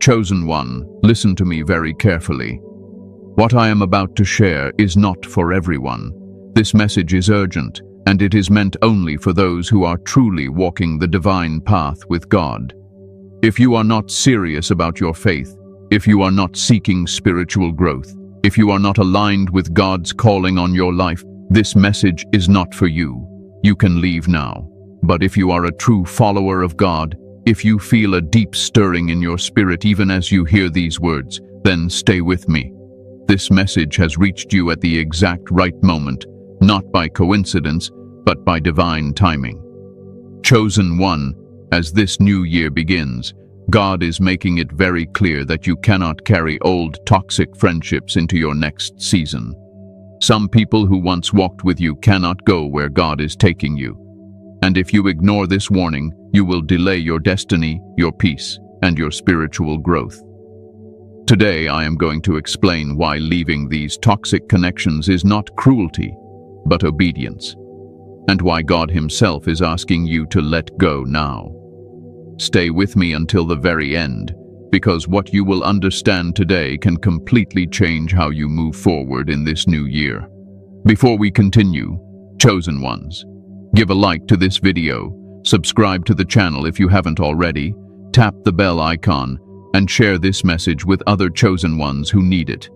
Chosen one, listen to me very carefully. What I am about to share is not for everyone. This message is urgent, and it is meant only for those who are truly walking the divine path with God. If you are not serious about your faith, if you are not seeking spiritual growth, if you are not aligned with God's calling on your life, this message is not for you. You can leave now. But if you are a true follower of God, if you feel a deep stirring in your spirit even as you hear these words, then stay with me. This message has reached you at the exact right moment, not by coincidence, but by divine timing. Chosen one, as this new year begins, God is making it very clear that you cannot carry old toxic friendships into your next season. Some people who once walked with you cannot go where God is taking you. And if you ignore this warning, you will delay your destiny, your peace, and your spiritual growth. Today, I am going to explain why leaving these toxic connections is not cruelty, but obedience, and why God Himself is asking you to let go now. Stay with me until the very end, because what you will understand today can completely change how you move forward in this new year. Before we continue, chosen ones, give a like to this video, subscribe to the channel if you haven't already, tap the bell icon, and share this message with other chosen ones who need it.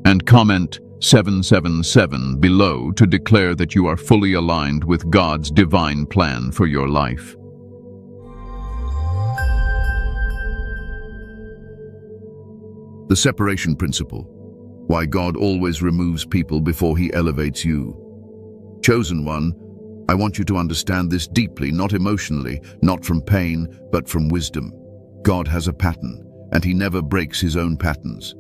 And comment 777 below to declare that you are fully aligned with God's divine plan for your life. The separation principle. Why God always removes people before He elevates you. Chosen one, I want you to understand this deeply, not emotionally, not from pain, but from wisdom. God has a pattern, and He never breaks His own patterns.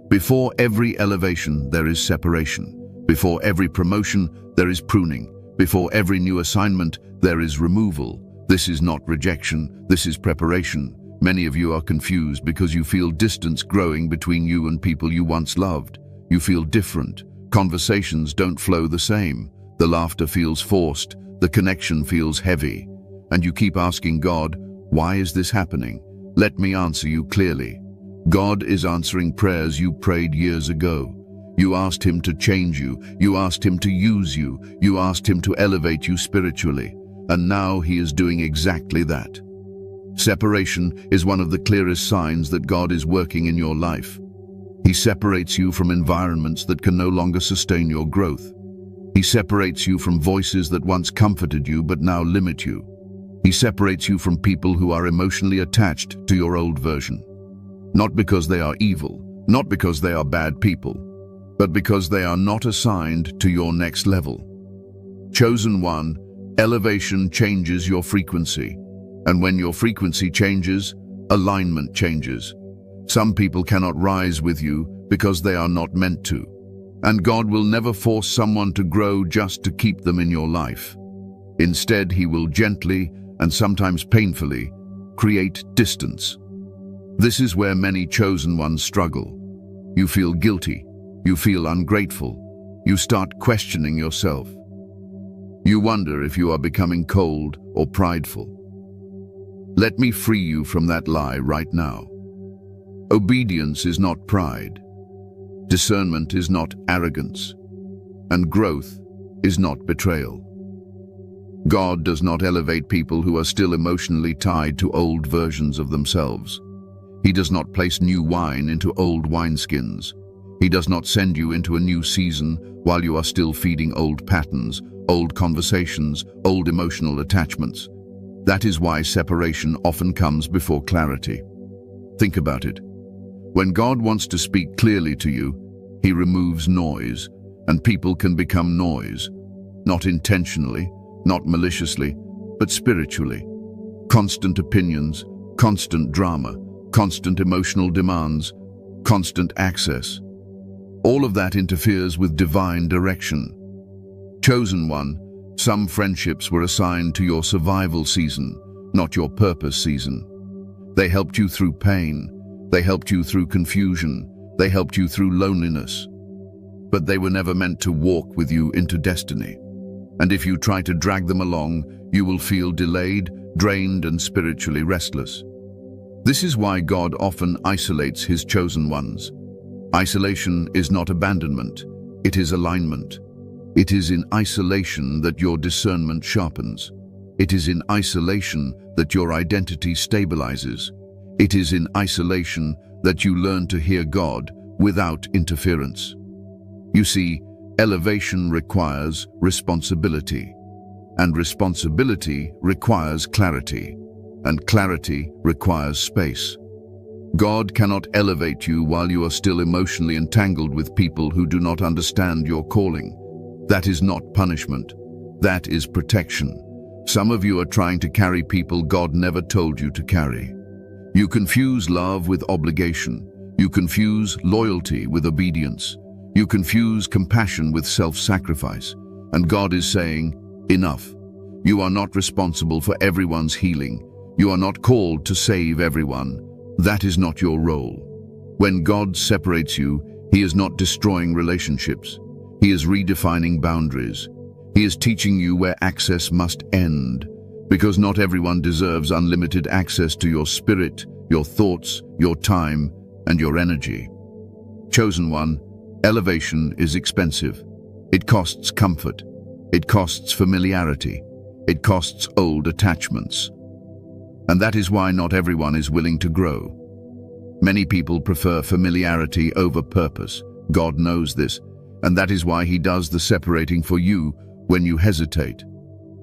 Before every elevation, there is separation. Before every promotion, there is pruning. Before every new assignment, there is removal. This is not rejection, this is preparation. Many of you are confused because you feel distance growing between you and people you once loved. You feel different. Conversations don't flow the same. The laughter feels forced. The connection feels heavy. And you keep asking God, why is this happening? Let me answer you clearly. God is answering prayers you prayed years ago. You asked Him to change you. You asked Him to use you. You asked Him to elevate you spiritually. And now He is doing exactly that. Separation is one of the clearest signs that God is working in your life. He separates you from environments that can no longer sustain your growth. He separates you from voices that once comforted you but now limit you. He separates you from people who are emotionally attached to your old version. Not because they are evil, not because they are bad people, but because they are not assigned to your next level. Chosen one, elevation changes your frequency. And when your frequency changes, alignment changes. Some people cannot rise with you because they are not meant to. And God will never force someone to grow just to keep them in your life. Instead, He will gently, and sometimes painfully, create distance. This is where many chosen ones struggle. You feel guilty. You feel ungrateful. You start questioning yourself. You wonder if you are becoming cold or prideful. Let me free you from that lie right now. Obedience is not pride. Discernment is not arrogance. And growth is not betrayal. God does not elevate people who are still emotionally tied to old versions of themselves. He does not place new wine into old wineskins. He does not send you into a new season while you are still feeding old patterns, old conversations, old emotional attachments. That is why separation often comes before clarity. Think about it. When God wants to speak clearly to you, He removes noise, and people can become noise, not intentionally, not maliciously, but spiritually. Constant opinions, constant drama, constant emotional demands, constant access. All of that interferes with divine direction. Chosen one, some friendships were assigned to your survival season, not your purpose season. They helped you through pain. They helped you through confusion. They helped you through loneliness. But they were never meant to walk with you into destiny. And if you try to drag them along, you will feel delayed, drained, and spiritually restless. This is why God often isolates his chosen ones. Isolation is not abandonment, it is alignment. It is in isolation that your discernment sharpens. It is in isolation that your identity stabilizes. It is in isolation that you learn to hear God without interference. You see, elevation requires responsibility, and responsibility requires clarity, and clarity requires space. God cannot elevate you while you are still emotionally entangled with people who do not understand your calling. That is not punishment. That is protection. Some of you are trying to carry people God never told you to carry. You confuse love with obligation. You confuse loyalty with obedience. You confuse compassion with self-sacrifice. And God is saying, enough. You are not responsible for everyone's healing. You are not called to save everyone. That is not your role. When God separates you, he is not destroying relationships. He is redefining boundaries. He is teaching you where access must end, because not everyone deserves unlimited access to your spirit, your thoughts, your time, and your energy. Chosen one, elevation is expensive. It costs comfort. It costs familiarity. It costs old attachments. And that is why not everyone is willing to grow. Many people prefer familiarity over purpose. God knows this, and that is why he does the separating for you when you hesitate.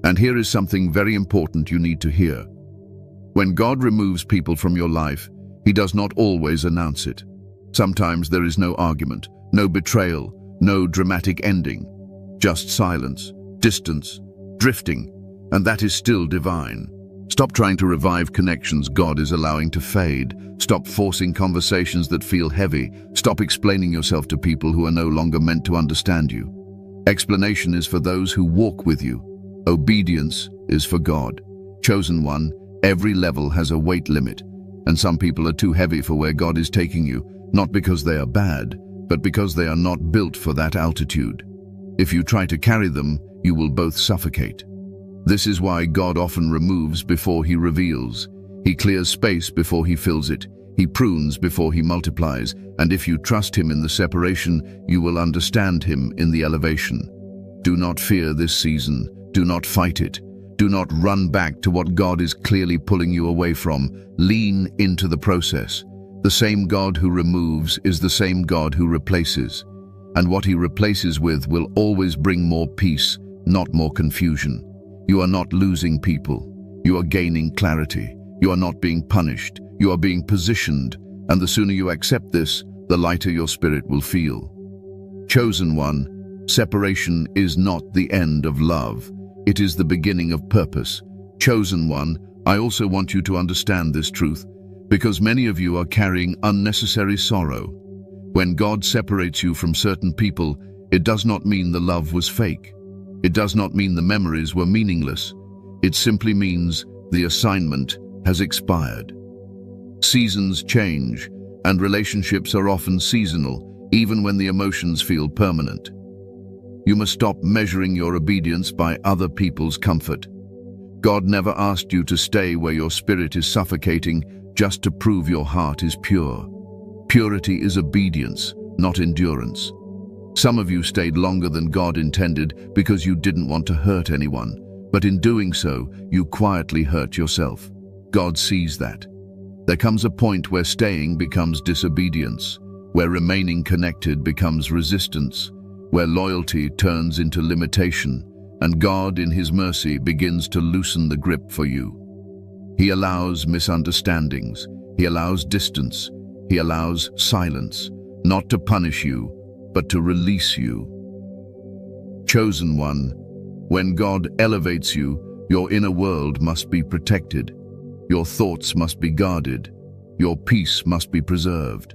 And here is something very important you need to hear. When God removes people from your life, he does not always announce it. Sometimes there is no argument, no betrayal, no dramatic ending, just silence, distance, drifting, and that is still divine. Stop trying to revive connections God is allowing to fade. Stop forcing conversations that feel heavy. Stop explaining yourself to people who are no longer meant to understand you. Explanation is for those who walk with you. Obedience is for God. Chosen one, every level has a weight limit, and some people are too heavy for where God is taking you, not because they are bad, but because they are not built for that altitude. If you try to carry them, you will both suffocate. This is why God often removes before he reveals. He clears space before he fills it. He prunes before he multiplies. And if you trust him in the separation, you will understand him in the elevation. Do not fear this season. Do not fight it. Do not run back to what God is clearly pulling you away from. Lean into the process. The same God who removes is the same God who replaces. And what he replaces with will always bring more peace, not more confusion. You are not losing people. You are gaining clarity. You are not being punished. You are being positioned. And the sooner you accept this, the lighter your spirit will feel. Chosen one, separation is not the end of love. It is the beginning of purpose. Chosen one, I also want you to understand this truth, because many of you are carrying unnecessary sorrow. When God separates you from certain people, it does not mean the love was fake. It does not mean the memories were meaningless. It simply means the assignment has expired. Seasons change, and relationships are often seasonal, even when the emotions feel permanent. You must stop measuring your obedience by other people's comfort. God never asked you to stay where your spirit is suffocating just to prove your heart is pure. Purity is obedience, not endurance. Some of you stayed longer than God intended because you didn't want to hurt anyone, but in doing so, you quietly hurt yourself. God sees that. There comes a point where staying becomes disobedience, where remaining connected becomes resistance, where loyalty turns into limitation, and God in his mercy begins to loosen the grip for you. He allows misunderstandings, he allows distance, he allows silence, not to punish you, but to release you. Chosen one, when God elevates you, your inner world must be protected. Your thoughts must be guarded. Your peace must be preserved.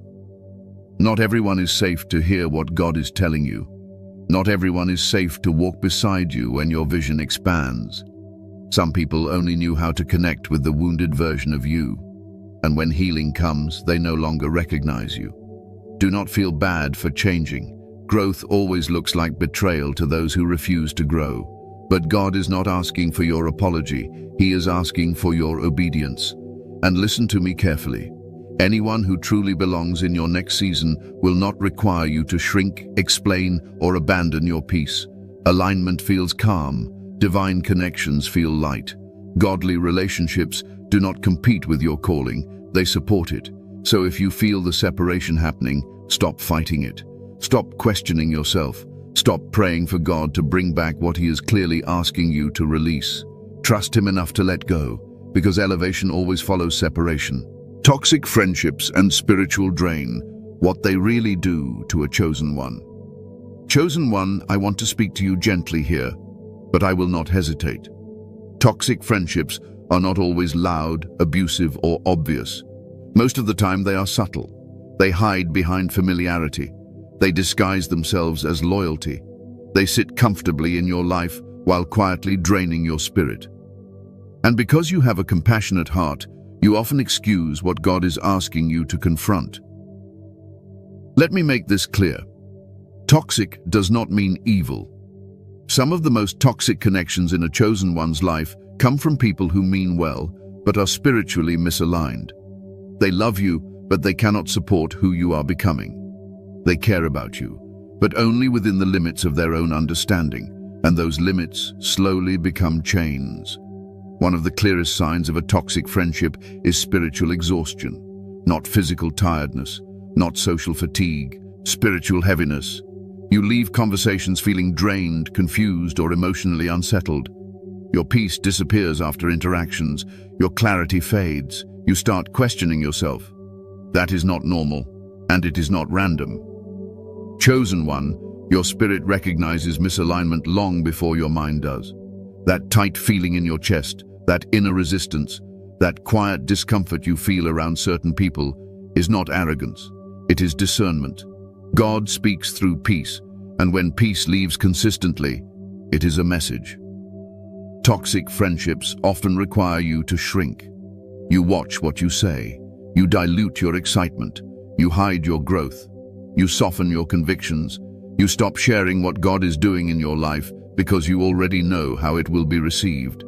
Not everyone is safe to hear what God is telling you. Not everyone is safe to walk beside you when your vision expands. Some people only knew how to connect with the wounded version of you, and when healing comes, they no longer recognize you. Do not feel bad for changing. Growth always looks like betrayal to those who refuse to grow. But God is not asking for your apology. He is asking for your obedience. And listen to me carefully. Anyone who truly belongs in your next season will not require you to shrink, explain, or abandon your peace. Alignment feels calm. Divine connections feel light. Godly relationships do not compete with your calling, they support it. So if you feel the separation happening, stop fighting it. Stop questioning yourself. Stop praying for God to bring back what He is clearly asking you to release. Trust Him enough to let go, because elevation always follows separation. Toxic friendships and spiritual drain, what they really do to a chosen one. Chosen one, I want to speak to you gently here, but I will not hesitate. Toxic friendships are not always loud, abusive, or obvious. Most of the time they are subtle. They hide behind familiarity. They disguise themselves as loyalty. They sit comfortably in your life while quietly draining your spirit. And because you have a compassionate heart, you often excuse what God is asking you to confront. Let me make this clear. Toxic does not mean evil. Some of the most toxic connections in a chosen one's life come from people who mean well, but are spiritually misaligned. They love you, but they cannot support who you are becoming. They care about you, but only within the limits of their own understanding, and those limits slowly become chains. One of the clearest signs of a toxic friendship is spiritual exhaustion, not physical tiredness, not social fatigue, spiritual heaviness. You leave conversations feeling drained, confused, or emotionally unsettled. Your peace disappears after interactions, your clarity fades, you start questioning yourself. That is not normal, and it is not random. Chosen one, your spirit recognizes misalignment long before your mind does. That tight feeling in your chest, that inner resistance, that quiet discomfort you feel around certain people is not arrogance, it is discernment. God speaks through peace, and when peace leaves consistently, it is a message. Toxic friendships often require you to shrink. You watch what you say, you dilute your excitement, you hide your growth, you soften your convictions, you stop sharing what God is doing in your life because you already know how it will be received.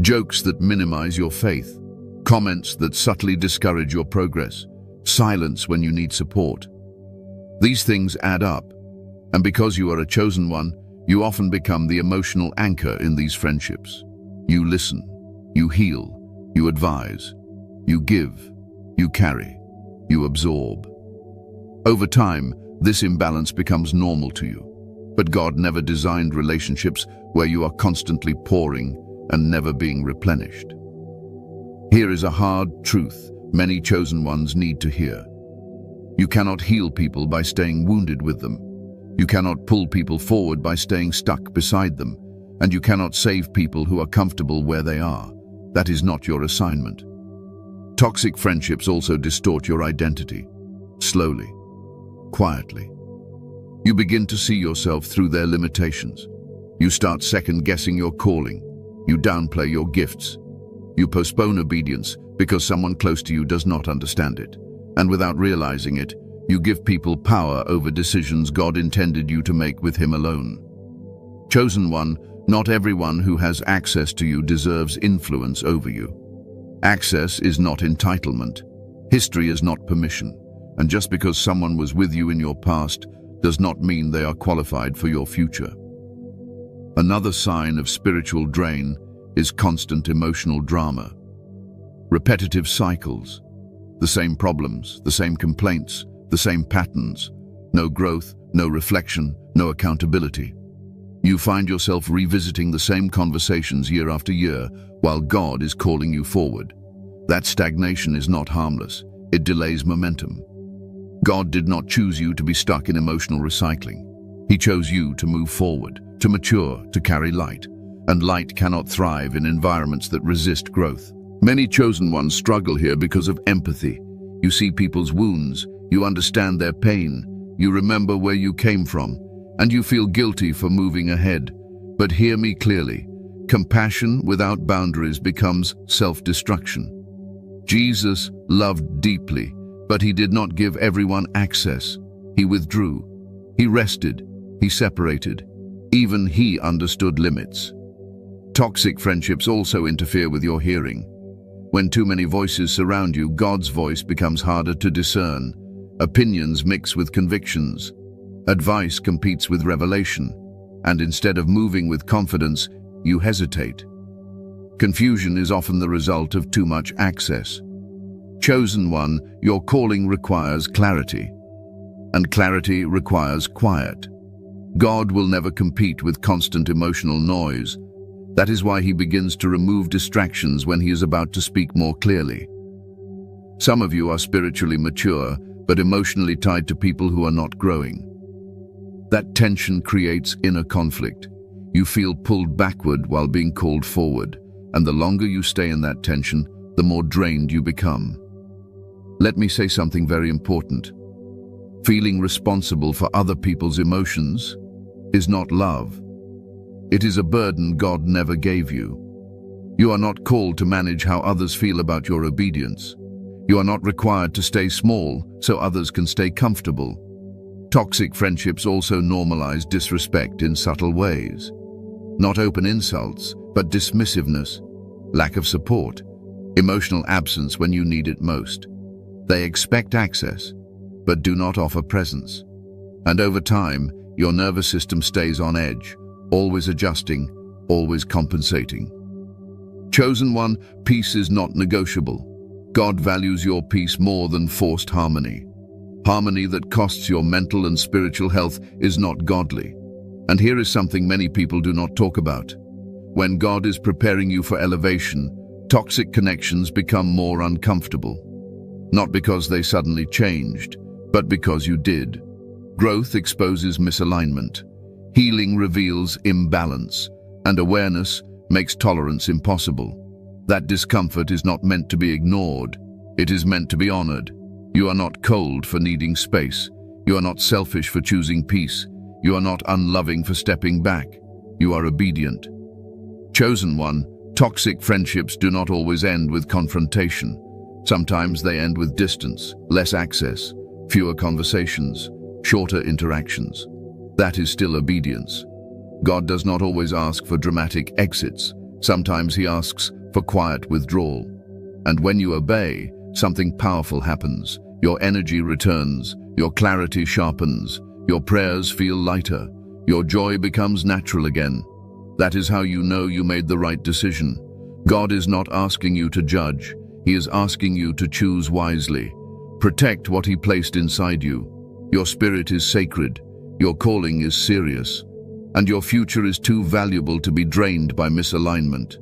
Jokes that minimize your faith, comments that subtly discourage your progress, silence when you need support. These things add up, and because you are a chosen one, you often become the emotional anchor in these friendships. You listen, you heal, you advise, you give, you carry, you absorb. Over time, this imbalance becomes normal to you. But God never designed relationships where you are constantly pouring and never being replenished. Here is a hard truth many chosen ones need to hear. You cannot heal people by staying wounded with them. You cannot pull people forward by staying stuck beside them. And you cannot save people who are comfortable where they are. That is not your assignment. Toxic friendships also distort your identity. Slowly, quietly. You begin to see yourself through their limitations. You start second-guessing your calling. You downplay your gifts. You postpone obedience because someone close to you does not understand it. And without realizing it, you give people power over decisions God intended you to make with Him alone. Chosen one, not everyone who has access to you deserves influence over you. Access is not entitlement. History is not permission. And just because someone was with you in your past does not mean they are qualified for your future. Another sign of spiritual drain is constant emotional drama. Repetitive cycles. The same problems, the same complaints, the same patterns. No growth, no reflection, no accountability. You find yourself revisiting the same conversations year after year while God is calling you forward. That stagnation is not harmless. It delays momentum. God did not choose you to be stuck in emotional recycling. He chose you to move forward, to mature, to carry light. And light cannot thrive in environments that resist growth. Many chosen ones struggle here because of empathy. You see people's wounds, you understand their pain, you remember where you came from, and you feel guilty for moving ahead. But hear me clearly. Compassion without boundaries becomes self-destruction. Jesus loved deeply, but He did not give everyone access. He withdrew. He rested. He separated. Even He understood limits. Toxic friendships also interfere with your hearing. When too many voices surround you, God's voice becomes harder to discern. Opinions mix with convictions. Advice competes with revelation. And instead of moving with confidence, you hesitate. Confusion is often the result of too much access. Chosen one, your calling requires clarity. And clarity requires quiet. God will never compete with constant emotional noise. That is why he begins to remove distractions when he is about to speak more clearly. Some of you are spiritually mature, but emotionally tied to people who are not growing. That tension creates inner conflict. You feel pulled backward while being called forward, and the longer you stay in that tension, the more drained you become. Let me say something very important. Feeling responsible for other people's emotions is not love. It is a burden God never gave you. You are not called to manage how others feel about your obedience. You are not required to stay small so others can stay comfortable. Toxic friendships also normalize disrespect in subtle ways. Not open insults, but dismissiveness, lack of support, emotional absence when you need it most. They expect access, but do not offer presence. And over time, your nervous system stays on edge, always adjusting, always compensating. Chosen one, peace is not negotiable. God values your peace more than forced harmony. Harmony that costs your mental and spiritual health is not godly. And here is something many people do not talk about. When God is preparing you for elevation, toxic connections become more uncomfortable. Not because they suddenly changed, but because you did. Growth exposes misalignment. Healing reveals imbalance, and awareness makes tolerance impossible. That discomfort is not meant to be ignored. It is meant to be honored. You are not cold for needing space. You are not selfish for choosing peace. You are not unloving for stepping back. You are obedient. Chosen one, toxic friendships do not always end with confrontation. Sometimes they end with distance, less access, fewer conversations, shorter interactions. That is still obedience. God does not always ask for dramatic exits. Sometimes he asks for quiet withdrawal. And when you obey, something powerful happens. Your energy returns, your clarity sharpens, your prayers feel lighter, your joy becomes natural again. That is how you know you made the right decision. God is not asking you to judge. He is asking you to choose wisely. Protect what he placed inside you. Your spirit is sacred. Your calling is serious, and your future is too valuable to be drained by misalignment.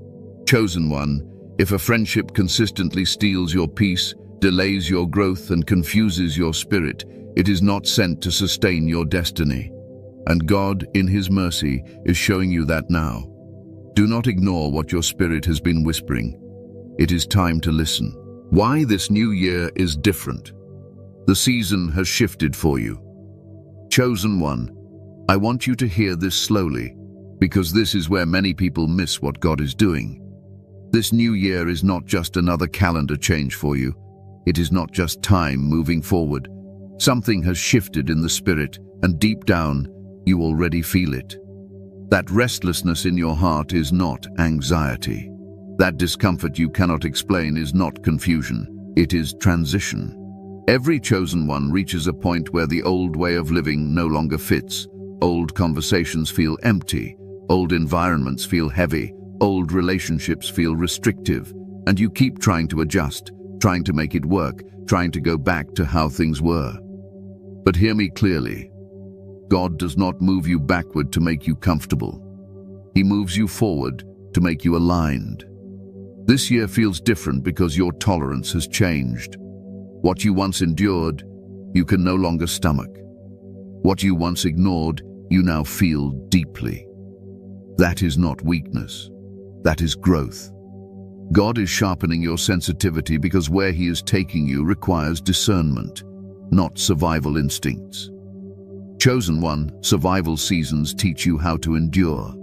Chosen one, if a friendship consistently steals your peace, delays your growth, and confuses your spirit, it is not sent to sustain your destiny. And God, in his mercy, is showing you that now. Do not ignore what your spirit has been whispering. It is time to listen. Why this new year is different. The season has shifted for you. Chosen one, I want you to hear this slowly, because this is where many people miss what God is doing. This new year is not just another calendar change for you. It is not just time moving forward. Something has shifted in the spirit, and deep down, you already feel it. That restlessness in your heart is not anxiety. That discomfort you cannot explain is not confusion. It is transition. Every chosen one reaches a point where the old way of living no longer fits. Old conversations feel empty. Old environments feel heavy. Old relationships feel restrictive. And you keep trying to adjust, trying to make it work, trying to go back to how things were. But hear me clearly. God does not move you backward to make you comfortable. He moves you forward to make you aligned. This year feels different because your tolerance has changed. What you once endured, you can no longer stomach. What you once ignored, you now feel deeply. That is not weakness. That is growth. God is sharpening your sensitivity because where he is taking you requires discernment, not survival instincts. Chosen one, survival seasons teach you how to endure.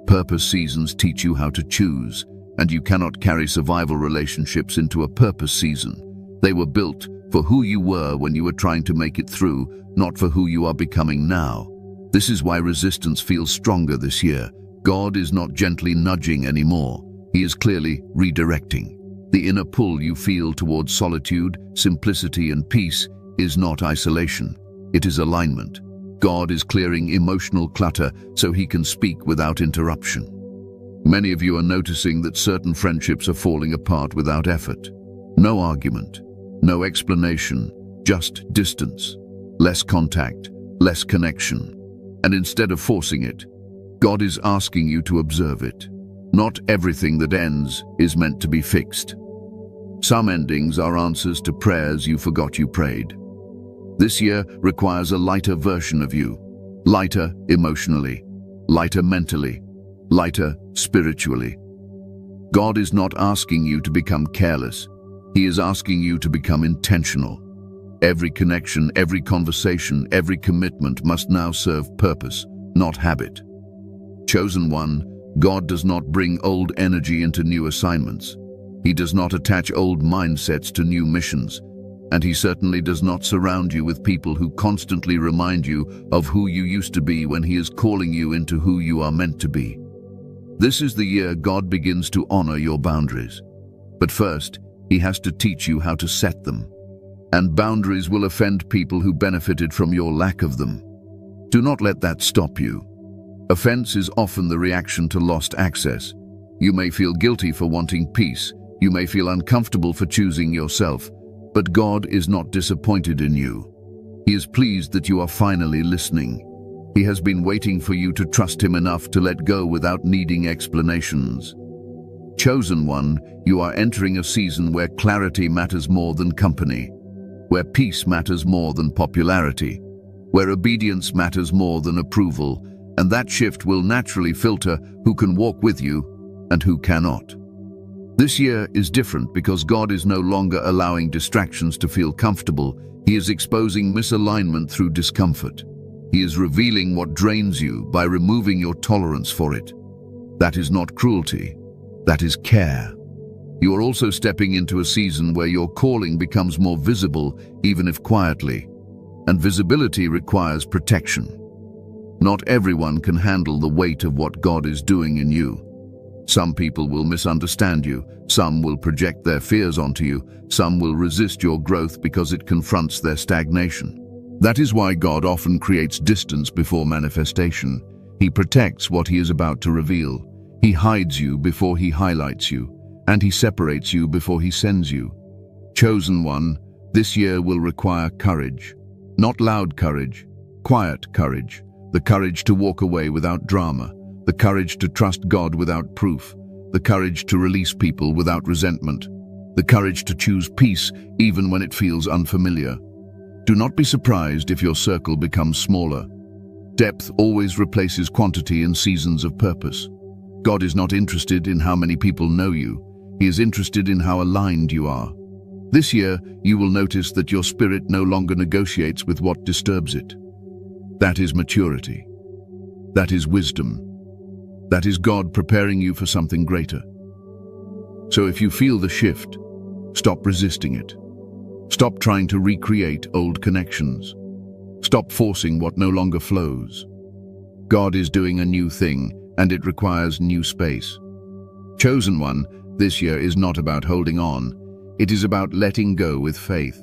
Purpose seasons teach you how to choose, and you cannot carry survival relationships into a purpose season. They were built for who you were when you were trying to make it through, not for who you are becoming now. This is why resistance feels stronger this year. God is not gently nudging anymore. He is clearly redirecting. The inner pull you feel towards solitude, simplicity, and peace is not isolation. It is alignment. God is clearing emotional clutter so he can speak without interruption. Many of you are noticing that certain friendships are falling apart without effort. No argument, no explanation, just distance, less contact, less connection. And instead of forcing it, God is asking you to observe it. Not everything that ends is meant to be fixed. Some endings are answers to prayers you forgot you prayed. This year requires a lighter version of you. Lighter emotionally, lighter mentally, lighter spiritually. God is not asking you to become careless. He is asking you to become intentional. Every connection, every conversation, every commitment must now serve purpose, not habit. Chosen one, God does not bring old energy into new assignments. He does not attach old mindsets to new missions. And he certainly does not surround you with people who constantly remind you of who you used to be when he is calling you into who you are meant to be. This is the year God begins to honor your boundaries. But first, he has to teach you how to set them. And boundaries will offend people who benefited from your lack of them. Do not let that stop you. Offense is often the reaction to lost access. You may feel guilty for wanting peace. You may feel uncomfortable for choosing yourself. But God is not disappointed in you. He is pleased that you are finally listening. He has been waiting for you to trust him enough to let go without needing explanations. Chosen one, you are entering a season where clarity matters more than company, where peace matters more than popularity, where obedience matters more than approval, and that shift will naturally filter who can walk with you and who cannot. This year is different because God is no longer allowing distractions to feel comfortable. He is exposing misalignment through discomfort. He is revealing what drains you by removing your tolerance for it. That is not cruelty. That is care. You are also stepping into a season where your calling becomes more visible, even if quietly. And visibility requires protection. Not everyone can handle the weight of what God is doing in you. Some people will misunderstand you, some will project their fears onto you, some will resist your growth because it confronts their stagnation. That is why God often creates distance before manifestation. He protects what he is about to reveal. He hides you before he highlights you, and he separates you before he sends you. Chosen one, this year will require courage. Not loud courage, quiet courage. The courage to walk away without drama. The courage to trust God without proof. The courage to release people without resentment. The courage to choose peace even when it feels unfamiliar. Do not be surprised if your circle becomes smaller. Depth always replaces quantity in seasons of purpose. God is not interested in how many people know you. He is interested in how aligned you are. This year, you will notice that your spirit no longer negotiates with what disturbs it. That is maturity. That is wisdom. That is God preparing you for something greater. So if you feel the shift, stop resisting it. Stop trying to recreate old connections. Stop forcing what no longer flows. God is doing a new thing, and it requires new space. Chosen one, this year is not about holding on. It is about letting go with faith.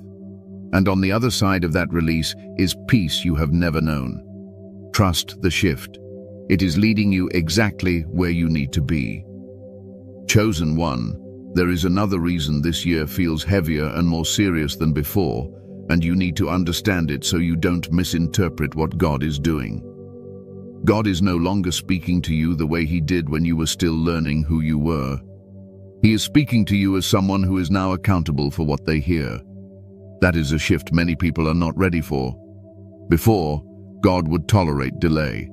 And on the other side of that release is peace you have never known. Trust the shift. It is leading you exactly where you need to be. Chosen one, there is another reason this year feels heavier and more serious than before, and you need to understand it so you don't misinterpret what God is doing. God is no longer speaking to you the way he did when you were still learning who you were. He is speaking to you as someone who is now accountable for what they hear. That is a shift many people are not ready for. Before, God would tolerate delay.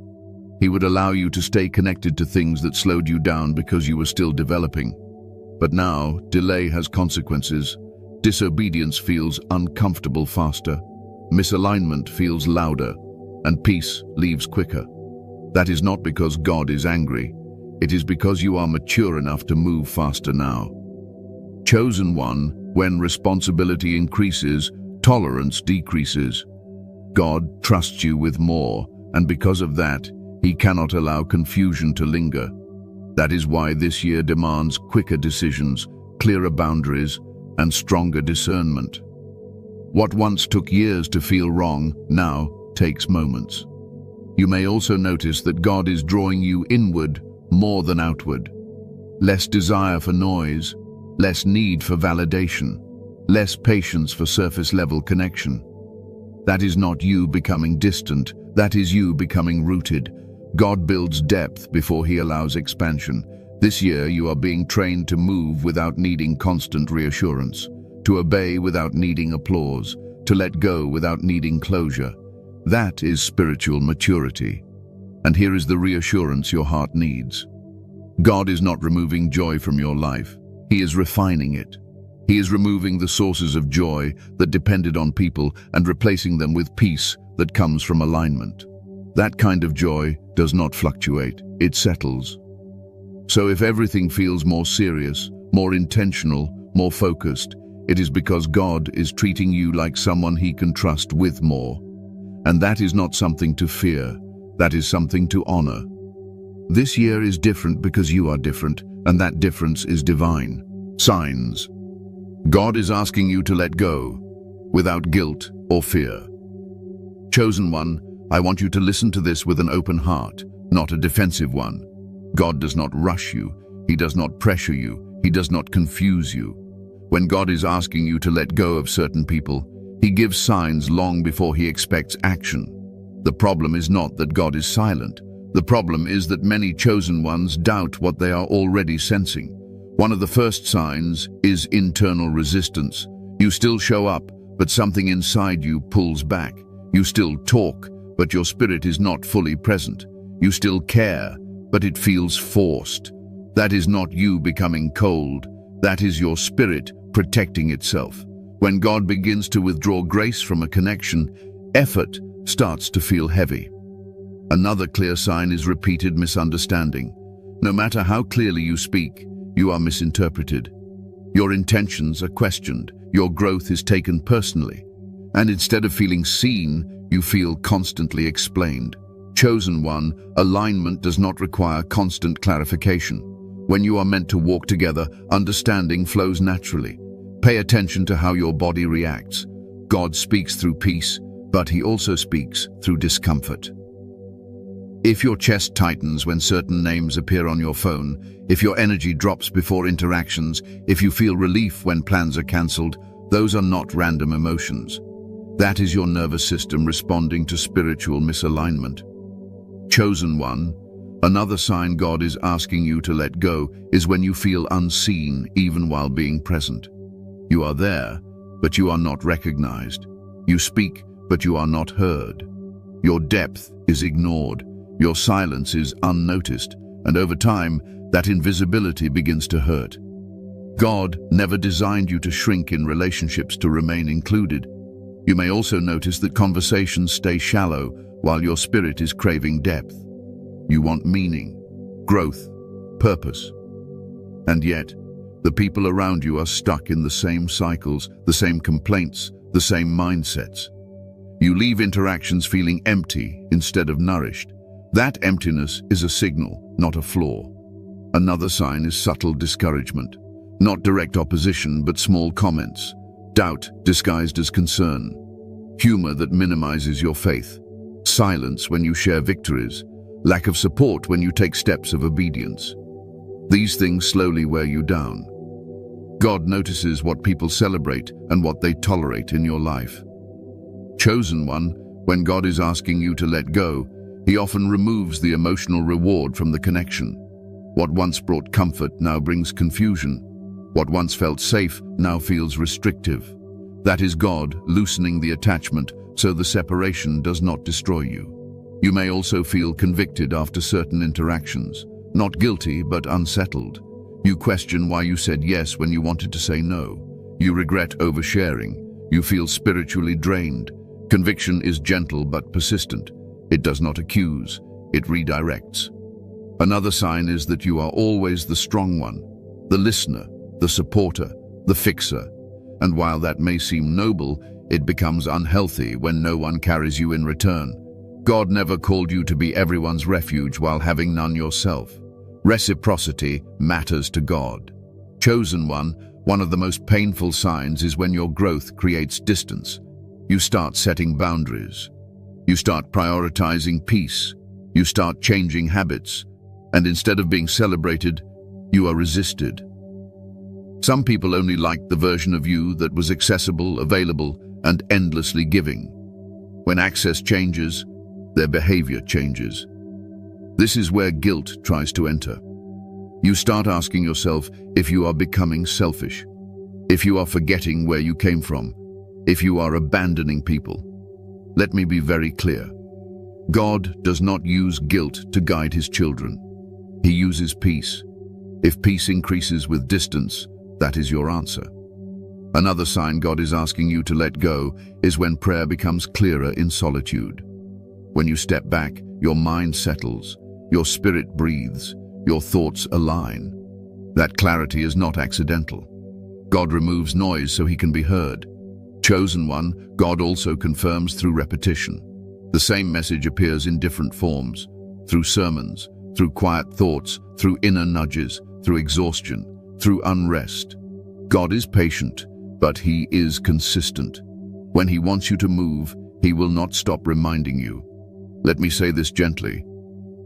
He would allow you to stay connected to things that slowed you down because you were still developing. But now, delay has consequences. Disobedience feels uncomfortable faster. Misalignment feels louder. And peace leaves quicker. That is not because God is angry. It is because you are mature enough to move faster now. Chosen one, when responsibility increases, tolerance decreases. God trusts you with more, and because of that, he cannot allow confusion to linger. That is why this year demands quicker decisions, clearer boundaries, and stronger discernment. What once took years to feel wrong now takes moments. You may also notice that God is drawing you inward more than outward. Less desire for noise, less need for validation, less patience for surface-level connection. That is not you becoming distant, that is you becoming rooted. God builds depth before he allows expansion. This year you are being trained to move without needing constant reassurance, to obey without needing applause, to let go without needing closure. That is spiritual maturity. And here is the reassurance your heart needs. God is not removing joy from your life. He is refining it. He is removing the sources of joy that depended on people and replacing them with peace that comes from alignment. That kind of joy does not fluctuate, it settles. So if everything feels more serious, more intentional, more focused, it is because God is treating you like someone he can trust with more. And that is not something to fear, that is something to honor. This year is different because you are different, and that difference is divine. Signs. God is asking you to let go, without guilt or fear. Chosen one, I want you to listen to this with an open heart, not a defensive one. God does not rush you, he does not pressure you, he does not confuse you. When God is asking you to let go of certain people, he gives signs long before he expects action. The problem is not that God is silent. The problem is that many chosen ones doubt what they are already sensing. One of the first signs is internal resistance. You still show up, but something inside you pulls back. You still talk, but your spirit is not fully present. You still care, but it feels forced. That is not you becoming cold. That is your spirit protecting itself. When God begins to withdraw grace from a connection, effort starts to feel heavy. Another clear sign is repeated misunderstanding. No matter how clearly you speak, you are misinterpreted. Your intentions are questioned. Your growth is taken personally. And instead of feeling seen, you feel constantly explained. Chosen one, alignment does not require constant clarification. When you are meant to walk together, understanding flows naturally. Pay attention to how your body reacts. God speaks through peace, but he also speaks through discomfort. If your chest tightens when certain names appear on your phone, if your energy drops before interactions, if you feel relief when plans are cancelled, those are not random emotions. That is your nervous system responding to spiritual misalignment. Chosen one, another sign God is asking you to let go is when you feel unseen even while being present. You are there, but you are not recognized. You speak, but you are not heard. Your depth is ignored. Your silence is unnoticed, and over time, that invisibility begins to hurt. God never designed you to shrink in relationships to remain included. You may also notice that conversations stay shallow while your spirit is craving depth. You want meaning, growth, purpose. And yet, the people around you are stuck in the same cycles, the same complaints, the same mindsets. You leave interactions feeling empty instead of nourished. That emptiness is a signal, not a flaw. Another sign is subtle discouragement. Not direct opposition, but small comments. Doubt disguised as concern. Humor that minimizes your faith. Silence when you share victories. Lack of support when you take steps of obedience. These things slowly wear you down. God notices what people celebrate and what they tolerate in your life. Chosen one, when God is asking you to let go, he often removes the emotional reward from the connection. What once brought comfort now brings confusion. What once felt safe now feels restrictive. That is God loosening the attachment so the separation does not destroy you. You may also feel convicted after certain interactions. Not guilty, but unsettled. You question why you said yes when you wanted to say no. You regret oversharing. You feel spiritually drained. Conviction is gentle but persistent. It does not accuse, it redirects. Another sign is that you are always the strong one, the listener, the supporter, the fixer. And while that may seem noble, it becomes unhealthy when no one carries you in return. God never called you to be everyone's refuge while having none yourself. Reciprocity matters to God. Chosen one, One of the most painful signs is when your growth creates distance. You start setting boundaries. You start prioritizing peace. You start changing habits. And instead of being celebrated, you are resisted. Some people only liked the version of you that was accessible, available, and endlessly giving. When access changes, their behavior changes. This is where guilt tries to enter. You start asking yourself if you are becoming selfish, if you are forgetting where you came from, if you are abandoning people. Let me be very clear. God does not use guilt to guide his children. He uses peace. If peace increases with distance, that is your answer. Another sign God is asking you to let go is when prayer becomes clearer in solitude. When you step back, your mind settles, your spirit breathes, your thoughts align. That clarity is not accidental. God removes noise so he can be heard. Chosen one, God also confirms through repetition. The same message appears in different forms, through sermons, through quiet thoughts, through inner nudges, through exhaustion, through unrest. God is patient, but he is consistent. When he wants you to move, he will not stop reminding you. Let me say this gently.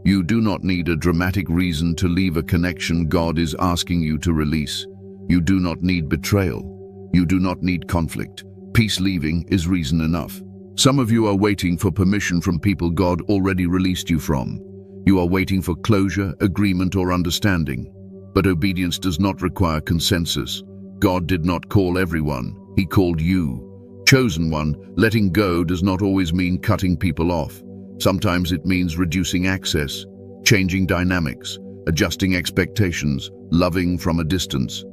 You do not need a dramatic reason to leave a connection God is asking you to release. You do not need betrayal. You do not need conflict. Peace leaving is reason enough. Some of you are waiting for permission from people God already released you from. You are waiting for closure, agreement, or understanding. But obedience does not require consensus. God did not call everyone. He called you. Chosen one, letting go does not always mean cutting people off. Sometimes it means reducing access, changing dynamics, adjusting expectations, loving from a distance.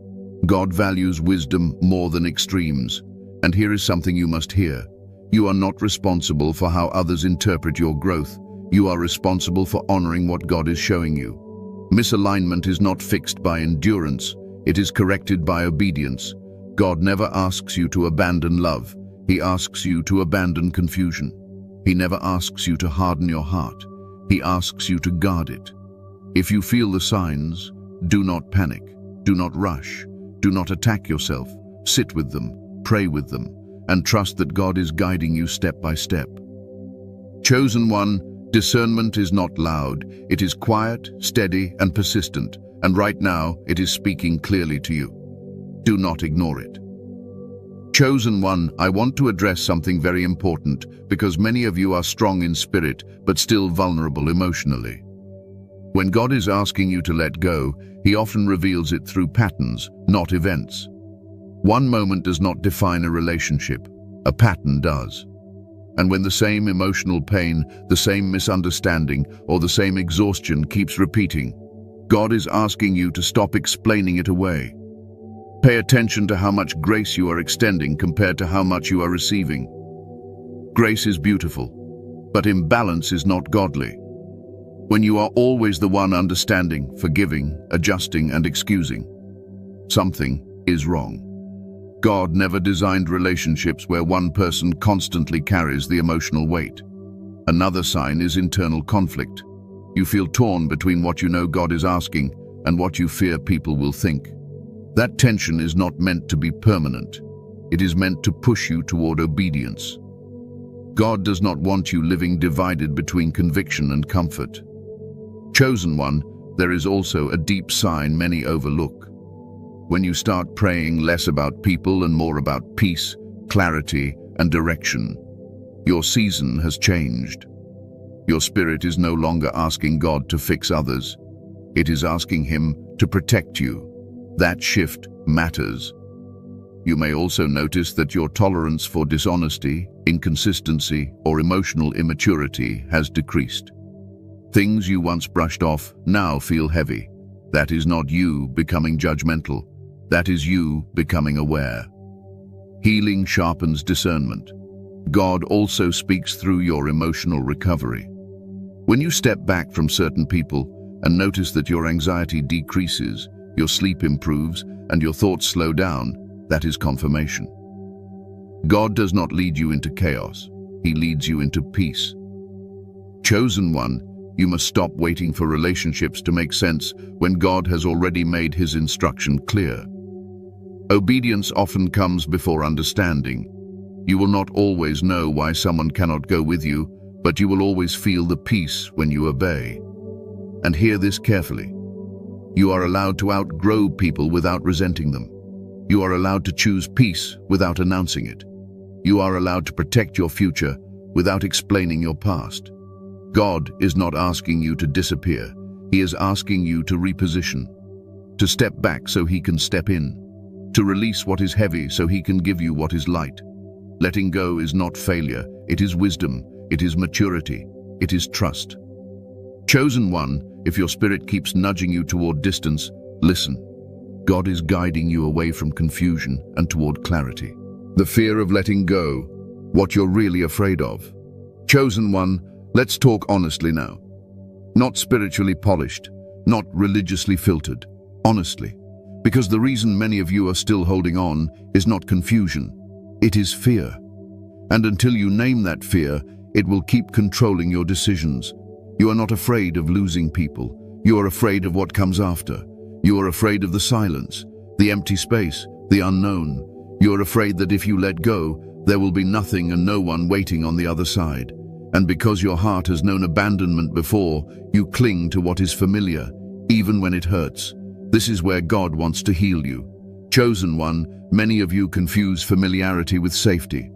God values wisdom more than extremes. And here is something you must hear. You are not responsible for how others interpret your growth. You are responsible for honoring what God is showing you. Misalignment is not fixed by endurance. It is corrected by obedience. God never asks you to abandon love. He asks you to abandon confusion. He never asks you to harden your heart. He asks you to guard it. If you feel the signs, do not panic. Do not rush. Do not attack yourself. Sit with them, pray with them, and trust that God is guiding you step by step. Chosen one, discernment is not loud. It is quiet, steady, and persistent. And right now, it is speaking clearly to you. Do not ignore it. Chosen one, I want to address something very important because many of you are strong in spirit but still vulnerable emotionally. When God is asking you to let go, he often reveals it through patterns, not events. One moment does not define a relationship. A pattern does. And when the same emotional pain, the same misunderstanding, or the same exhaustion keeps repeating, God is asking you to stop explaining it away. Pay attention to how much grace you are extending compared to how much you are receiving. Grace is beautiful, but imbalance is not godly. When you are always the one understanding, forgiving, adjusting, and excusing, something is wrong. God never designed relationships where one person constantly carries the emotional weight. Another sign is internal conflict. You feel torn between what you know God is asking and what you fear people will think. That tension is not meant to be permanent. It is meant to push you toward obedience. God does not want you living divided between conviction and comfort. Chosen one, there is also a deep sign many overlook. When you start praying less about people and more about peace, clarity, and direction, your season has changed. Your spirit is no longer asking God to fix others. It is asking him to protect you. That shift matters. You may also notice that your tolerance for dishonesty, inconsistency, or emotional immaturity has decreased. Things you once brushed off now feel heavy. That is not you becoming judgmental. That is you becoming aware. Healing sharpens discernment. God also speaks through your emotional recovery. When you step back from certain people and notice that your anxiety decreases, your sleep improves, and your thoughts slow down, that is confirmation. God does not lead you into chaos. He leads you into peace. Chosen one, you must stop waiting for relationships to make sense when God has already made his instruction clear. Obedience often comes before understanding. You will not always know why someone cannot go with you, but you will always feel the peace when you obey. And hear this carefully. You are allowed to outgrow people without resenting them. You are allowed to choose peace without announcing it. You are allowed to protect your future without explaining your past. God is not asking you to disappear. He is asking you to reposition, to step back so He can step in, to release what is heavy so He can give you what is light. Letting go is not failure. It is wisdom. It is maturity. It is trust. Chosen one, if your spirit keeps nudging you toward distance, listen. God is guiding you away from confusion and toward clarity. The fear of letting go, what you're really afraid of. Chosen one, let's talk honestly now. Not spiritually polished, not religiously filtered, honestly. Because the reason many of you are still holding on is not confusion, it is fear. And until you name that fear, it will keep controlling your decisions. You are not afraid of losing people. You are afraid of what comes after. You are afraid of the silence, the empty space, the unknown. You are afraid that if you let go, there will be nothing and no one waiting on the other side. And because your heart has known abandonment before, you cling to what is familiar, even when it hurts. This is where God wants to heal you. Chosen one, many of you confuse familiarity with safety.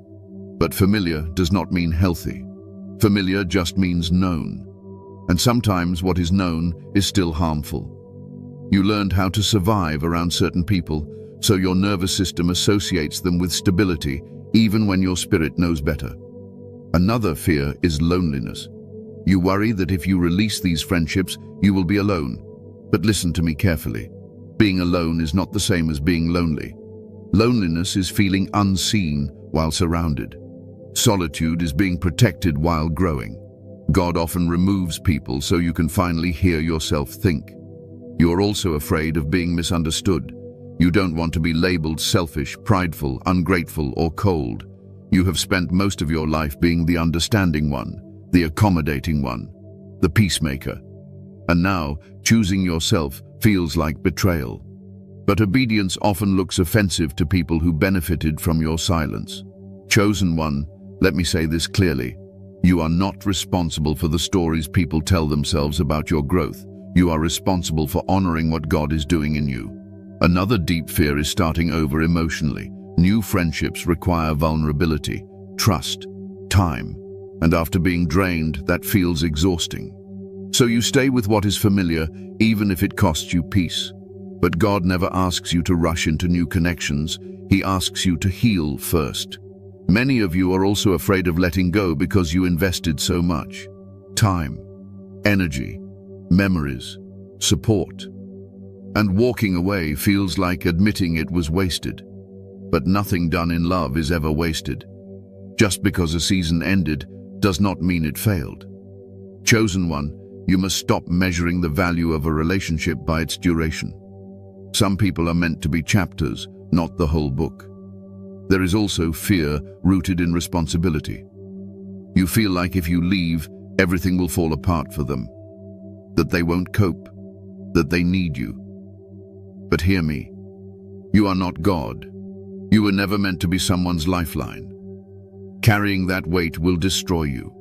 But familiar does not mean healthy. Familiar just means known. And sometimes what is known is still harmful. You learned how to survive around certain people, so your nervous system associates them with stability, even when your spirit knows better. Another fear is loneliness. You worry that if you release these friendships, you will be alone. But listen to me carefully. Being alone is not the same as being lonely. Loneliness is feeling unseen while surrounded. Solitude is being protected while growing. God often removes people so you can finally hear yourself think. You are also afraid of being misunderstood. You don't want to be labeled selfish, prideful, ungrateful, or cold. You have spent most of your life being the understanding one, the accommodating one, the peacemaker. And now, choosing yourself feels like betrayal. But obedience often looks offensive to people who benefited from your silence. Chosen one, let me say this clearly. You are not responsible for the stories people tell themselves about your growth. You are responsible for honoring what God is doing in you. Another deep fear is starting over emotionally. New friendships require vulnerability, trust, time, and after being drained, that feels exhausting. So you stay with what is familiar, even if it costs you peace. But God never asks you to rush into new connections. He asks you to heal first. Many of you are also afraid of letting go because you invested so much. Time, energy, memories, support. And walking away feels like admitting it was wasted. But nothing done in love is ever wasted. Just because a season ended does not mean it failed. Chosen one, you must stop measuring the value of a relationship by its duration. Some people are meant to be chapters, not the whole book. There is also fear rooted in responsibility. You feel like if you leave, everything will fall apart for them, that they won't cope, that they need you. But hear me, you are not God. You were never meant to be someone's lifeline. Carrying that weight will destroy you.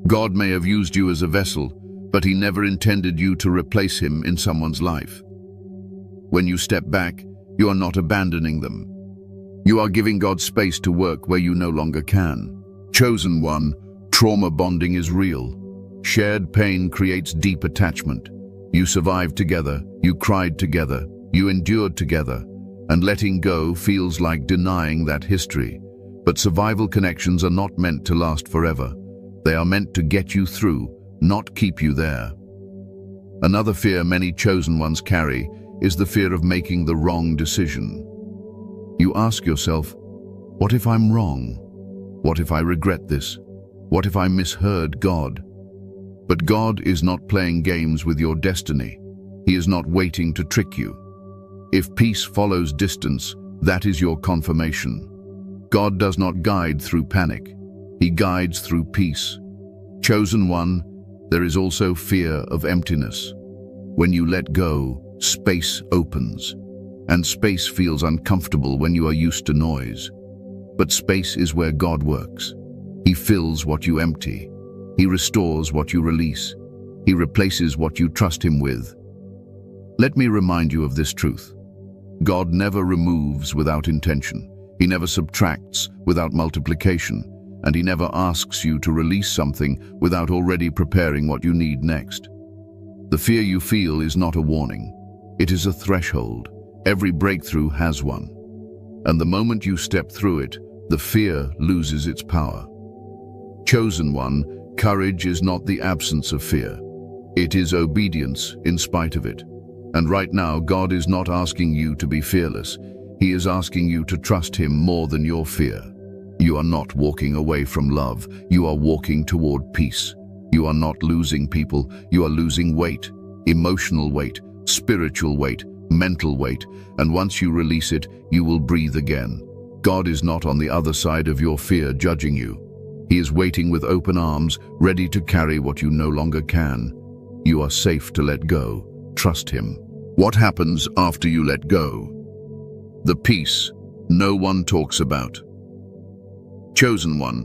God may have used you as a vessel, but He never intended you to replace Him in someone's life. When you step back, you are not abandoning them. You are giving God space to work where you no longer can. Chosen one, trauma bonding is real. Shared pain creates deep attachment. You survived together, you cried together, you endured together, and letting go feels like denying that history. But survival connections are not meant to last forever. They are meant to get you through, not keep you there. Another fear many chosen ones carry is the fear of making the wrong decision. You ask yourself, what if I'm wrong? What if I regret this? What if I misheard God? But God is not playing games with your destiny. He is not waiting to trick you. If peace follows distance, that is your confirmation. God does not guide through panic. He guides through peace. Chosen one, there is also fear of emptiness. When you let go, space opens. and space feels uncomfortable when you are used to noise. But space is where God works. He fills what you empty. He restores what you release. He replaces what you trust Him with. Let me remind you of this truth. God never removes without intention. He never subtracts without multiplication, and He never asks you to release something without already preparing what you need next. The fear you feel is not a warning. It is a threshold. Every breakthrough has one. And the moment you step through it, the fear loses its power. Chosen one, courage is not the absence of fear. It is obedience in spite of it. And right now, God is not asking you to be fearless. He is asking you to trust Him more than your fear. You are not walking away from love. You are walking toward peace. You are not losing people. You are losing weight, emotional weight, spiritual weight, mental weight. And once you release it, you will breathe again. God is not on the other side of your fear judging you. He is waiting with open arms, ready to carry what you no longer can. You are safe to let go. Trust Him. What happens after you let go? The peace no one talks about. Chosen one,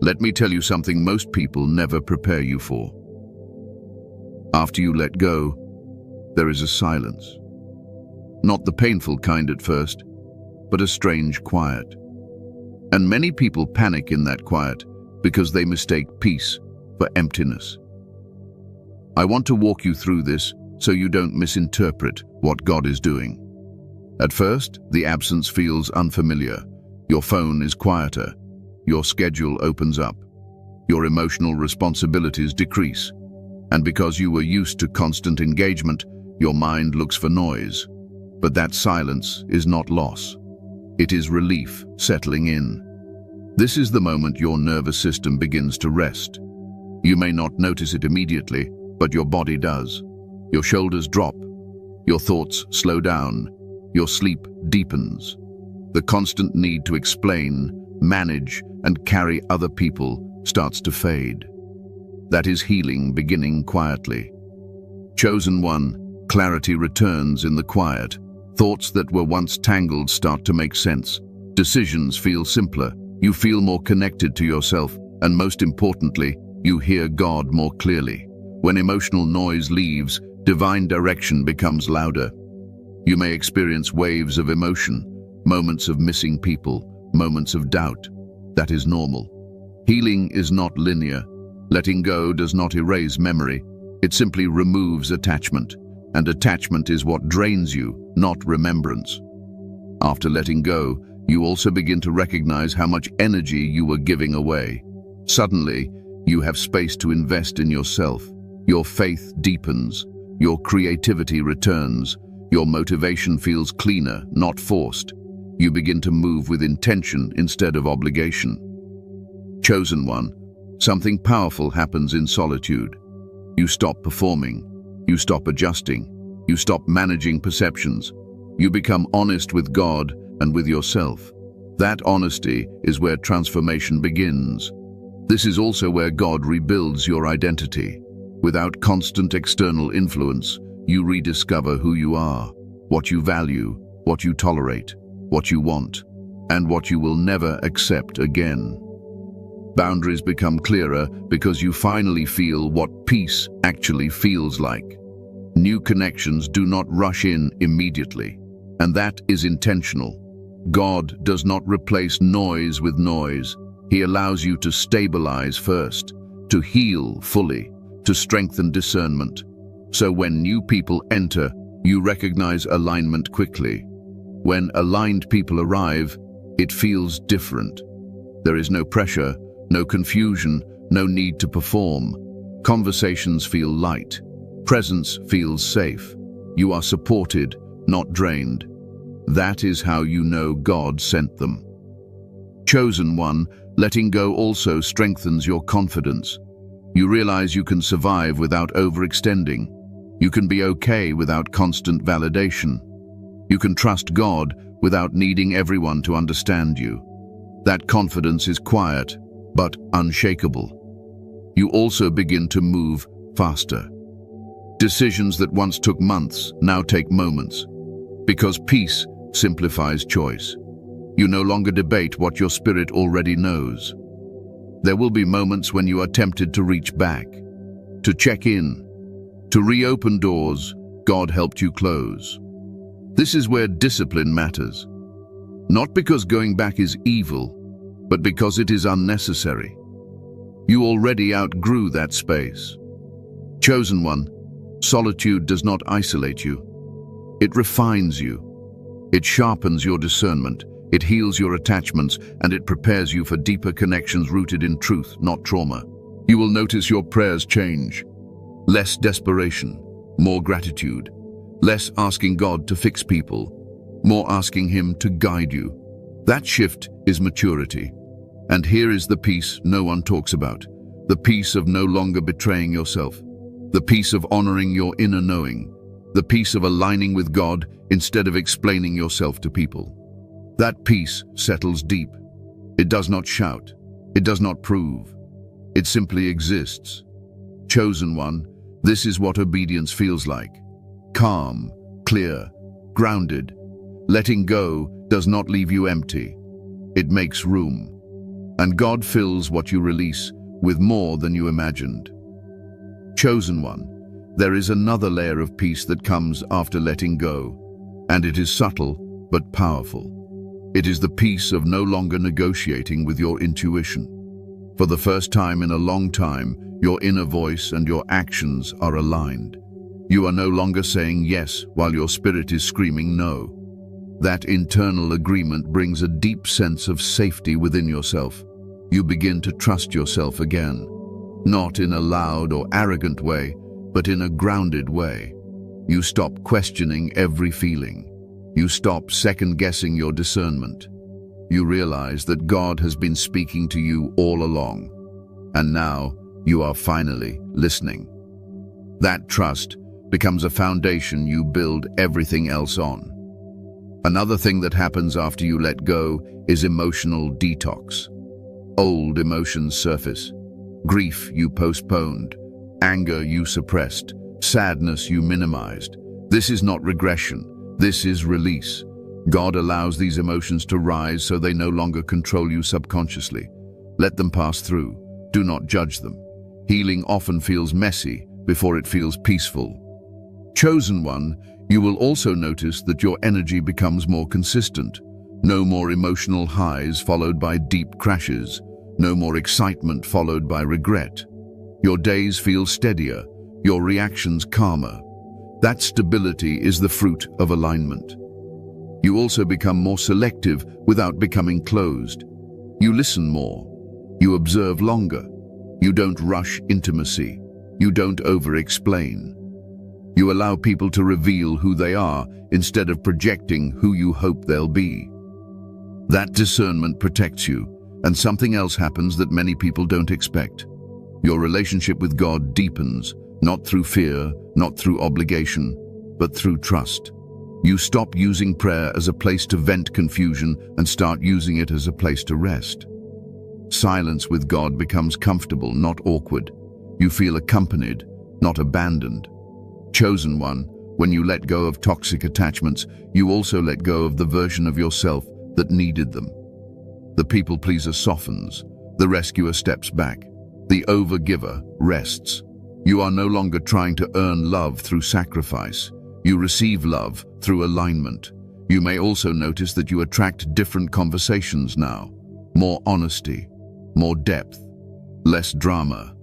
let me tell you something most people never prepare you for. After you let go, there is a silence. Not the painful kind at first, but a strange quiet. And many people panic in that quiet because they mistake peace for emptiness. I want to walk you through this so you don't misinterpret what God is doing. At first, the absence feels unfamiliar. Your phone is quieter. Your schedule opens up. Your emotional responsibilities decrease. And because you were used to constant engagement, your mind looks for noise. But that silence is not loss. It is relief settling in. This is the moment your nervous system begins to rest. You may not notice it immediately, but your body does. Your shoulders drop. Your thoughts slow down. Your sleep deepens. The constant need to explain, manage, and carry other people starts to fade. That is healing beginning quietly. Chosen one, clarity returns in the quiet. Thoughts that were once tangled start to make sense. Decisions feel simpler. You feel more connected to yourself, and most importantly, you hear God more clearly. When emotional noise leaves, divine direction becomes louder. You may experience waves of emotion, moments of missing people, moments of doubt. That is normal. Healing is not linear. Letting go does not erase memory. It simply removes attachment. And attachment is what drains you, not remembrance. After letting go, you also begin to recognize how much energy you were giving away. Suddenly, you have space to invest in yourself. Your faith deepens. Your creativity returns. Your motivation feels cleaner, not forced. You begin to move with intention instead of obligation. Chosen one, something powerful happens in solitude. You stop performing. You stop adjusting. You stop managing perceptions. You become honest with God and with yourself. That honesty is where transformation begins. This is also where God rebuilds your identity. Without constant external influence, you rediscover who you are, what you value, what you tolerate, what you want, and what you will never accept again. Boundaries become clearer because you finally feel what peace actually feels like. New connections do not rush in immediately, and that is intentional. God does not replace noise with noise. He allows you to stabilize first, to heal fully, to strengthen discernment. So when new people enter, you recognize alignment quickly. When aligned people arrive, it feels different. There is no pressure, no confusion, no need to perform. Conversations feel light. Presence feels safe. You are supported, not drained. That is how you know God sent them. Chosen one, letting go also strengthens your confidence. You realize you can survive without overextending. You can be okay without constant validation. You can trust God without needing everyone to understand you. That confidence is quiet, but unshakable. You also begin to move faster. Decisions that once took months now take moments. Because peace simplifies choice. You no longer debate what your spirit already knows. There will be moments when you are tempted to reach back, to check in, to reopen doors God helped you close. This is where discipline matters. Not because going back is evil, but because it is unnecessary. You already outgrew that space. Chosen one, solitude does not isolate you. It refines you. It sharpens your discernment. It heals your attachments, and it prepares you for deeper connections rooted in truth, not trauma. You will notice your prayers change. Less desperation, more gratitude. Less asking God to fix people, more asking Him to guide you. That shift is maturity. And here is the peace no one talks about. The peace of no longer betraying yourself. The peace of honoring your inner knowing. The peace of aligning with God instead of explaining yourself to people. That peace settles deep. It does not shout. It does not prove. It simply exists. Chosen one, this is what obedience feels like. Calm, clear, grounded. Letting go does not leave you empty. It makes room. And God fills what you release with more than you imagined. Chosen one, there is another layer of peace that comes after letting go, and it is subtle but powerful. It is the peace of no longer negotiating with your intuition. For the first time in a long time, your inner voice and your actions are aligned. You are no longer saying yes while your spirit is screaming no. That internal agreement brings a deep sense of safety within yourself. You begin to trust yourself again, not in a loud or arrogant way, but in a grounded way. You stop questioning every feeling. You stop second-guessing your discernment. You realize that God has been speaking to you all along, and now you are finally listening. That trust becomes a foundation you build everything else on. Another thing that happens after you let go is emotional detox. Old emotions surface. Grief you postponed, anger you suppressed, sadness you minimized. This is not regression, this is release. God allows these emotions to rise so they no longer control you subconsciously. Let them pass through. Do not judge them. Healing often feels messy before it feels peaceful. Chosen one, you will also notice that your energy becomes more consistent. No more emotional highs followed by deep crashes. No more excitement followed by regret. Your days feel steadier, your reactions calmer. That stability is the fruit of alignment. You also become more selective without becoming closed. You listen more. You observe longer. You don't rush intimacy. You don't over-explain. You allow people to reveal who they are instead of projecting who you hope they'll be. That discernment protects you, and something else happens that many people don't expect. Your relationship with God deepens, not through fear, not through obligation, but through trust. You stop using prayer as a place to vent confusion and start using it as a place to rest. Silence with God becomes comfortable, not awkward. You feel accompanied, not abandoned. Chosen one, when you let go of toxic attachments, you also let go of the version of yourself that needed them. The people pleaser softens, the rescuer steps back, the overgiver rests. You are no longer trying to earn love through sacrifice. You receive love through alignment. You may also notice that you attract different conversations now. More honesty, more depth, less drama,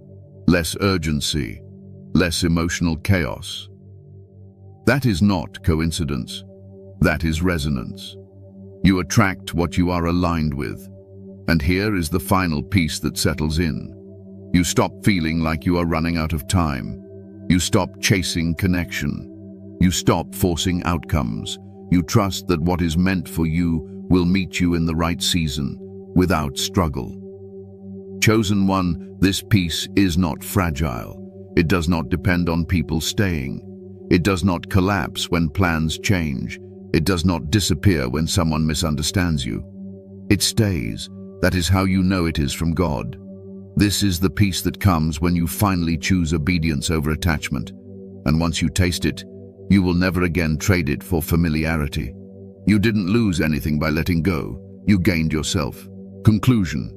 less urgency, less emotional chaos. That is not coincidence. That is resonance. You attract what you are aligned with. And here is the final piece that settles in. You stop feeling like you are running out of time. You stop chasing connection. You stop forcing outcomes. You trust that what is meant for you will meet you in the right season, without struggle. Chosen one, this peace is not fragile. It does not depend on people staying. It does not collapse when plans change. It does not disappear when someone misunderstands you. It stays. That is how you know it is from God. This is the peace that comes when you finally choose obedience over attachment. And once you taste it, You will never again trade it for familiarity. You didn't lose anything by letting go. You gained yourself. Conclusion.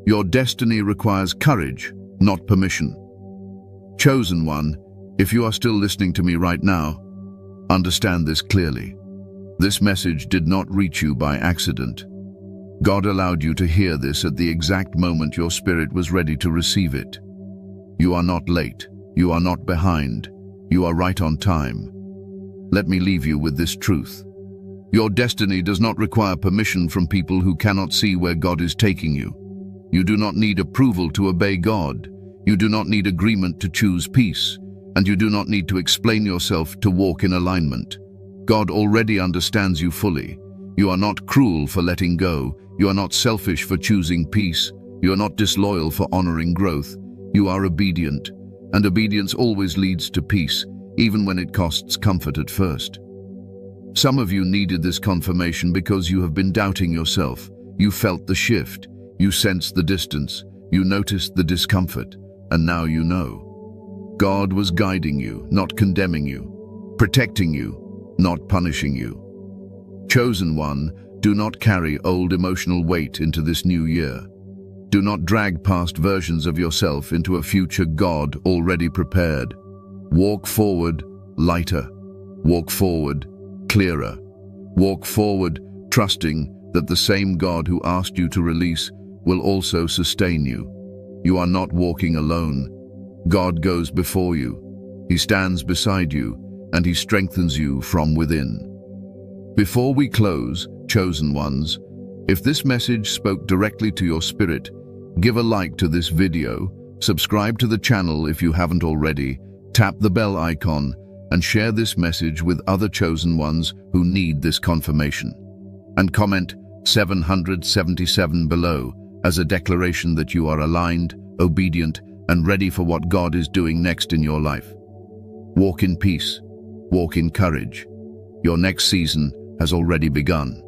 Your destiny requires courage, not permission. Chosen one, if you are still listening to me right now, understand this clearly. This message did not reach you by accident. God allowed you to hear this at the exact moment your spirit was ready to receive it. You are not late. You are not behind. You are right on time. Let me leave you with this truth. Your destiny does not require permission from people who cannot see where God is taking you. You do not need approval to obey God. You do not need agreement to choose peace. And you do not need to explain yourself to walk in alignment. God already understands you fully. You are not cruel for letting go. You are not selfish for choosing peace. You are not disloyal for honoring growth. You are obedient. And obedience always leads to peace, even when it costs comfort at first. Some of you needed this confirmation because you have been doubting yourself. You felt the shift. You sensed the distance. You noticed the discomfort. And now you know. God was guiding you, not condemning you. Protecting you, not punishing you. Chosen one, do not carry old emotional weight into this new year. Do not drag past versions of yourself into a future God already prepared. Walk forward, lighter. Walk forward, clearer. Walk forward, trusting that the same God who asked you to release will also sustain you. You are not walking alone. God goes before you. He stands beside you, and He strengthens you from within. Before we close, chosen ones, if this message spoke directly to your spirit, give a like to this video, subscribe to the channel if you haven't already, tap the bell icon, and share this message with other chosen ones who need this confirmation. And comment 777 below as a declaration that you are aligned, obedient, and ready for what God is doing next in your life. Walk in peace. Walk in courage. Your next season has already begun.